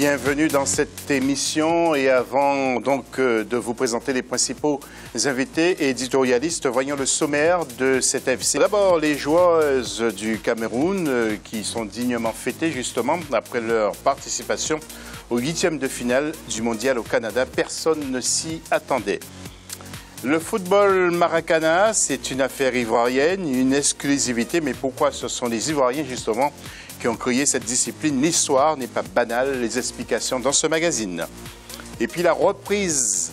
Bienvenue dans cette émission et avant donc de vous présenter les principaux invités et éditorialistes, voyons le sommaire de cet FC. D'abord, les joueuses du Cameroun qui sont dignement fêtées justement après leur participation au 8e de finale du Mondial au Canada. Personne ne s'y attendait. Le football Maracana, c'est une affaire ivoirienne, une exclusivité, mais pourquoi ce sont les Ivoiriens justement qui ont créé cette discipline? L'histoire n'est pas banale, les explications dans ce magazine. Et puis la reprise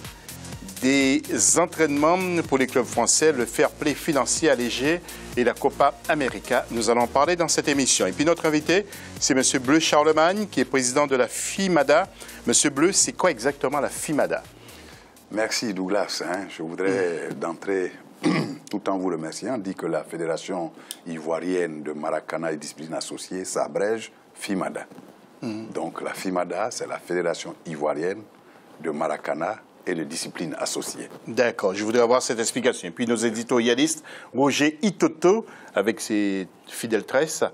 des entraînements pour les clubs français, le fair play financier allégé et la Copa América. Nous allons en parler dans cette émission. Et puis notre invité, c'est M. Bleu Charlemagne, qui est président de la FIMADA. M. Bleu, c'est quoi exactement la FIMADA? Merci Douglas. Je voudrais d'entrée, tout en vous remerciant, dire que la Fédération ivoirienne de Maracana et disciplines associées s'abrège FIMADA. Donc la FIMADA, c'est la Fédération ivoirienne de Maracana et de disciplines associées. D'accord, je voudrais avoir cette explication. Et puis nos éditorialistes, Roger Itoto, avec ses fidèles tresses,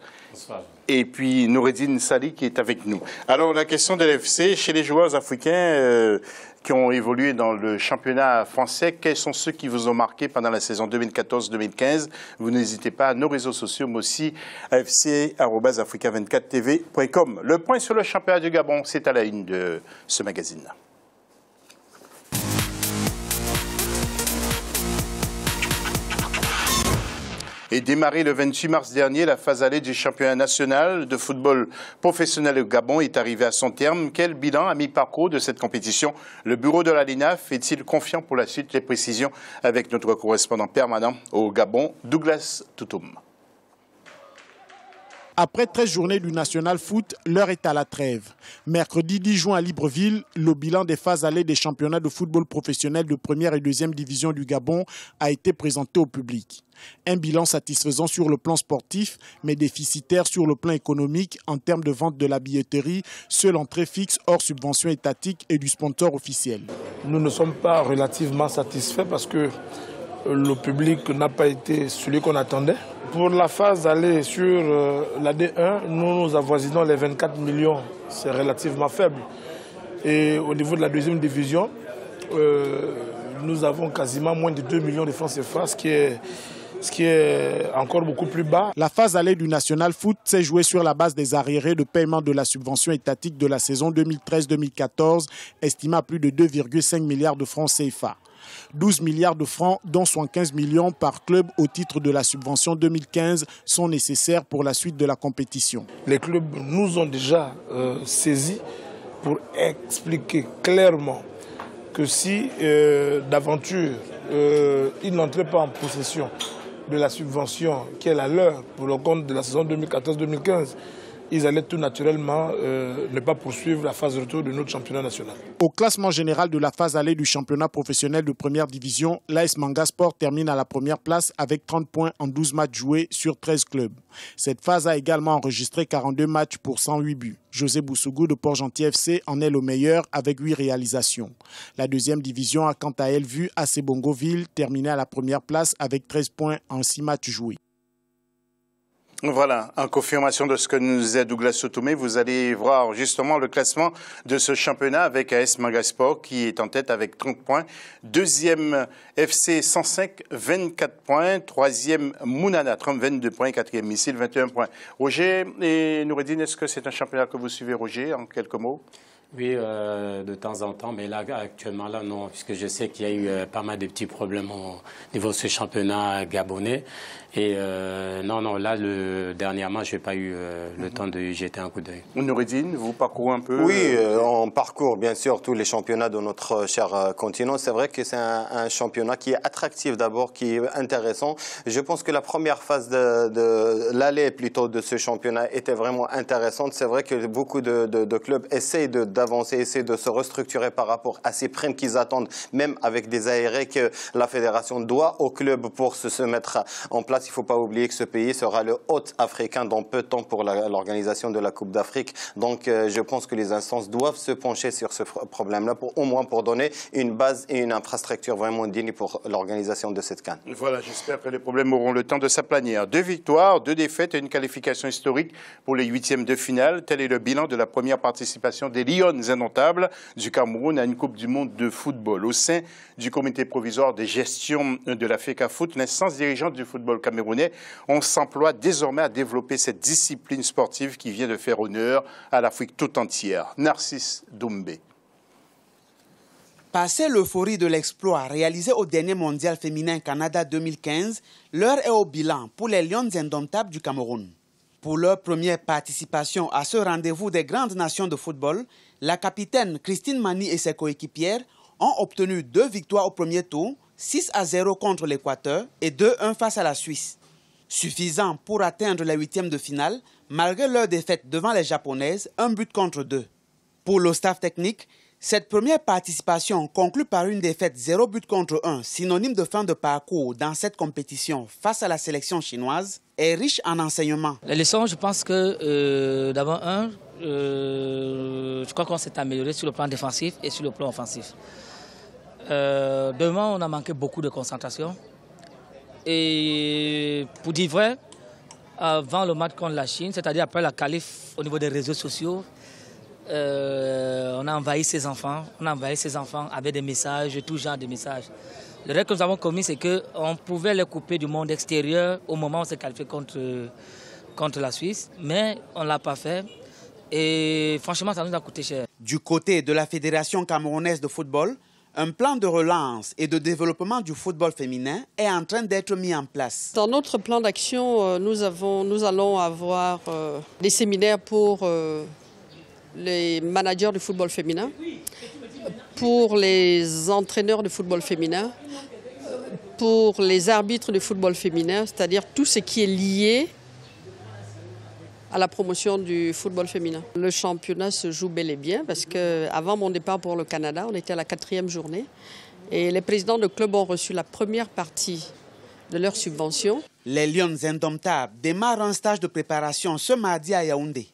et puis Noureddine Sali qui est avec nous. Alors la question de l'FC, chez les joueurs africains qui ont évolué dans le championnat français, quels sont ceux qui vous ont marqué pendant la saison 2014-2015? Vous n'hésitez pas à nos réseaux sociaux, mais aussi à fc@africa24tv.com. Le point sur le championnat du Gabon, c'est à la une de ce magazine. Et démarré le 28 mars dernier, la phase allée du championnat national de football professionnel au Gabon est arrivée à son terme. Quel bilan à mi-parcours de cette compétition? Le bureau de la LINAF est-il confiant pour la suite? Les précisions avec notre correspondant permanent au Gabon, Douglas Toutoum. Après 13 journées du National Foot, l'heure est à la trêve. Mercredi 10 juin à Libreville, le bilan des phases allées des championnats de football professionnel de première et deuxième division du Gabon a été présenté au public. Un bilan satisfaisant sur le plan sportif, mais déficitaire sur le plan économique en termes de vente de la billetterie, seule entrée fixe hors subvention étatique et du sponsor officiel. Nous ne sommes pas relativement satisfaits parce que le public n'a pas été celui qu'on attendait. Pour la phase aller sur la D1, nous avoisinons les 24 millions, c'est relativement faible. Et au niveau de la deuxième division, nous avons quasiment moins de 2 millions de francs CFA, ce qui est encore beaucoup plus bas. La phase allée du National Foot s'est jouée sur la base des arriérés de paiement de la subvention étatique de la saison 2013-2014, estimée à plus de 2,5 milliards de francs CFA. 12 milliards de francs, dont 75 millions par club au titre de la subvention 2015, sont nécessaires pour la suite de la compétition. Les clubs nous ont déjà saisis pour expliquer clairement que si d'aventure ils n'entraient pas en possession de la subvention qui est la leur pour le compte de la saison 2014-2015, ils allaient tout naturellement ne pas poursuivre la phase de retour de notre championnat national. Au classement général de la phase allée du championnat professionnel de première division, l'AS Manga Sport termine à la première place avec 30 points en 12 matchs joués sur 13 clubs. Cette phase a également enregistré 42 matchs pour 108 buts. José Boussougou de Port-Gentil FC en est le meilleur avec 8 réalisations. La deuxième division a quant à elle vu AC Bongoville terminer à la première place avec 13 points en 6 matchs joués. Voilà, en confirmation de ce que nous disait Douglas Sotoumé, vous allez voir justement le classement de ce championnat avec AS Mangasport qui est en tête avec 30 points. Deuxième FC 105, 24 points. Troisième Mounana, 22 points. Quatrième Missile, 21 points. Roger et Noureddine, est-ce que c'est un championnat que vous suivez, Roger, en quelques mots? Oui, de temps en temps, mais là, actuellement, là, non, puisque je sais qu'il y a eu pas mal de petits problèmes au niveau de ce championnat gabonais. Et non, là, dernièrement, je n'ai pas eu le temps de jeter un coup d'œil. Noureddine, vous parcourez un peu? Oui, on parcourt bien sûr tous les championnats de notre cher continent. C'est vrai que c'est un championnat qui est attractif d'abord, qui est intéressant. Je pense que la première phase de l'allée plutôt de ce championnat était vraiment intéressante. C'est vrai que beaucoup de clubs essayent d'avancer, essayent de se restructurer par rapport à ces primes qu'ils attendent, même avec des aérés que la fédération doit aux clubs pour se mettre en place. place. Il ne faut pas oublier que ce pays sera le hôte africain dans peu de temps pour l'organisation de la Coupe d'Afrique. Donc, je pense que les instances doivent se pencher sur ce problème-là, au moins pour donner une base et une infrastructure vraiment digne pour l'organisation de cette CAN. Voilà, j'espère que les problèmes auront le temps de s'aplanir. 2 victoires, 2 défaites et une qualification historique pour les 8e de finale. Tel est le bilan de la première participation des Lions indomptables du Cameroun à une Coupe du monde de football. Au sein du comité provisoire de gestion de la FECAFOOT, l'instance dirigeante du football camerounais, on s'emploie désormais à développer cette discipline sportive qui vient de faire honneur à l'Afrique tout entière. Narcisse Doumbé. Passé l'euphorie de l'exploit réalisé au dernier mondial féminin Canada 2015, l'heure est au bilan pour les Lions indomptables du Cameroun. Pour leur première participation à ce rendez-vous des grandes nations de football, la capitaine Christine Mani et ses coéquipières ont obtenu 2 victoires au premier tour, 6-0 contre l'Équateur et 2-1 face à la Suisse. Suffisant pour atteindre les 8e de finale, malgré leur défaite devant les Japonaises, 1 but contre 2. Pour le staff technique, cette première participation conclue par une défaite 0 but contre 1, synonyme de fin de parcours dans cette compétition face à la sélection chinoise, est riche en enseignements. Les leçons, je pense que d'abord, je crois qu'on s'est amélioré sur le plan défensif et sur le plan offensif. Devant, on a manqué beaucoup de concentration. Et pour dire vrai, avant le match contre la Chine, c'est-à-dire après la qualif au niveau des réseaux sociaux, on a envahi ses enfants, avec des messages, tout genre de messages. Le règle que nous avons commis, c'est qu'on pouvait les couper du monde extérieur au moment où on s'est qualifié contre la Suisse, mais on ne l'a pas fait et franchement, ça nous a coûté cher. Du côté de la Fédération camerounaise de football, un plan de relance et de développement du football féminin est en train d'être mis en place. Dans notre plan d'action, nous allons avoir des séminaires pour les managers du football féminin, pour les entraîneurs de football féminin, pour les arbitres de football féminin, c'est-à-dire tout ce qui est lié à la promotion du football féminin. Le championnat se joue bel et bien parce qu'avant mon départ pour le Canada, on était à la 4e journée et les présidents de clubs ont reçu la première partie de leur subvention. Les Lions indomptables démarrent un stage de préparation ce mardi à Yaoundé.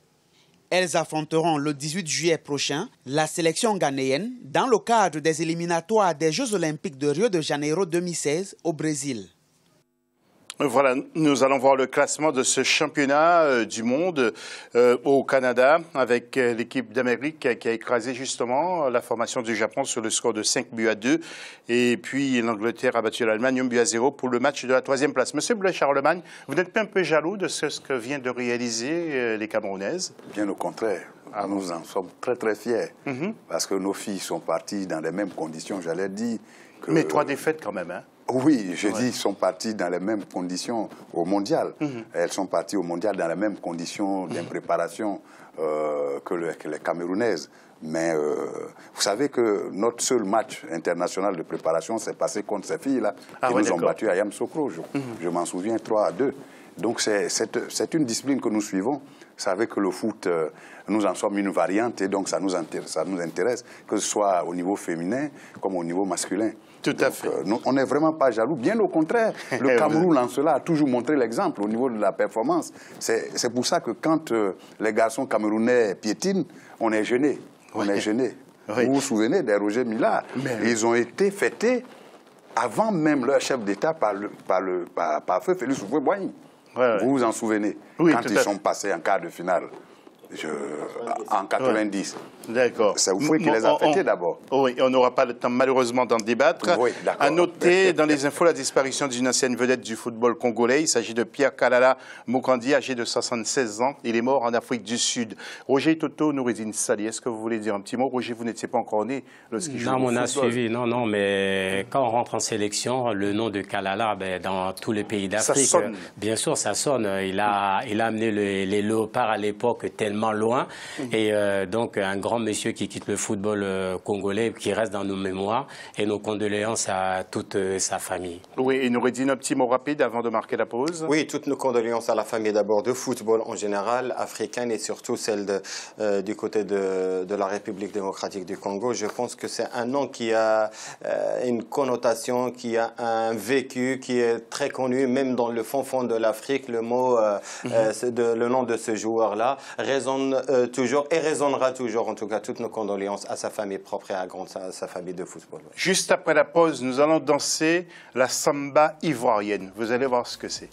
Elles affronteront le 18 juillet prochain la sélection ghanéenne dans le cadre des éliminatoires des Jeux olympiques de Rio de Janeiro 2016 au Brésil. Voilà, nous allons voir le classement de ce championnat du monde au Canada avec l'équipe d'Amérique qui a écrasé justement la formation du Japon sur le score de 5-2. Et puis l'Angleterre a battu l'Allemagne 1-0 pour le match de la 3e place. Monsieur Blais-Charlemagne, vous n'êtes pas un peu jaloux de ce que viennent de réaliser les Camerounaises? Bien au contraire. Nous en sommes très très fiers parce que nos filles sont parties dans les mêmes conditions, j'allais dire. Mais 3 défaites quand même, hein? Oui, je dis, sont parties dans les mêmes conditions au mondial. Elles sont parties au mondial dans les mêmes conditions d'impréparation que les Camerounaises. Mais vous savez que notre seul match international de préparation s'est passé contre ces filles-là. Qui nous ont battus à Yamoussoukro. Je m'en souviens, 3-2. Donc c'est une discipline que nous suivons. Vous savez que le foot, nous en sommes une variante et donc ça nous intéresse, que ce soit au niveau féminin comme au niveau masculin. Tout à fait. On n'est vraiment pas jaloux. Bien au contraire, le Cameroun en cela a toujours montré l'exemple au niveau de la performance. C'est pour ça que quand les garçons camerounais piétinent, on est gêné. On est gêné. Vous vous souvenez des Roger Mila? Ils ont été fêtés avant même leur chef d'État par feu Félix Houphouët-Boigny. Vous vous en souvenez? Quand ils sont passés en quart de finale. En 90. D'accord. C'est Oufoué qui les a fêtés d'abord. Oui, on n'aura pas le temps malheureusement d'en débattre. Oui, d'accord. À noter dans les infos la disparition d'une ancienne vedette du football congolais. Il s'agit de Pierre Kalala Mokandi, âgé de 76 ans. Il est mort en Afrique du Sud. Roger Toto Noureddine Sali, est-ce que vous voulez dire un petit mot? Roger, vous n'étiez pas encore né lorsqu'il jouait au football. Non, on a suivi. Non, mais quand on rentre en sélection, le nom de Kalala, dans tous les pays d'Afrique, bien sûr, ça sonne. Il a amené les léopards à l'époque tellement extrêmement loin. Et donc, un grand monsieur qui quitte le football congolais, qui reste dans nos mémoires. Et nos condoléances à toute sa famille. Oui, et nous redit un petit mot rapide avant de marquer la pause. Oui, toutes nos condoléances à la famille d'abord de football en général, africaine et surtout celle du côté de la République démocratique du Congo. Je pense que c'est un nom qui a une connotation, qui a un vécu, qui est très connu, même dans le fond de l'Afrique. Le mot, le nom de ce joueur-là résonne toujours et résonnera toujours, en tout cas, toutes nos condoléances à sa famille propre et à sa famille de football. Juste après la pause, nous allons danser la samba ivoirienne. Vous allez voir ce que c'est.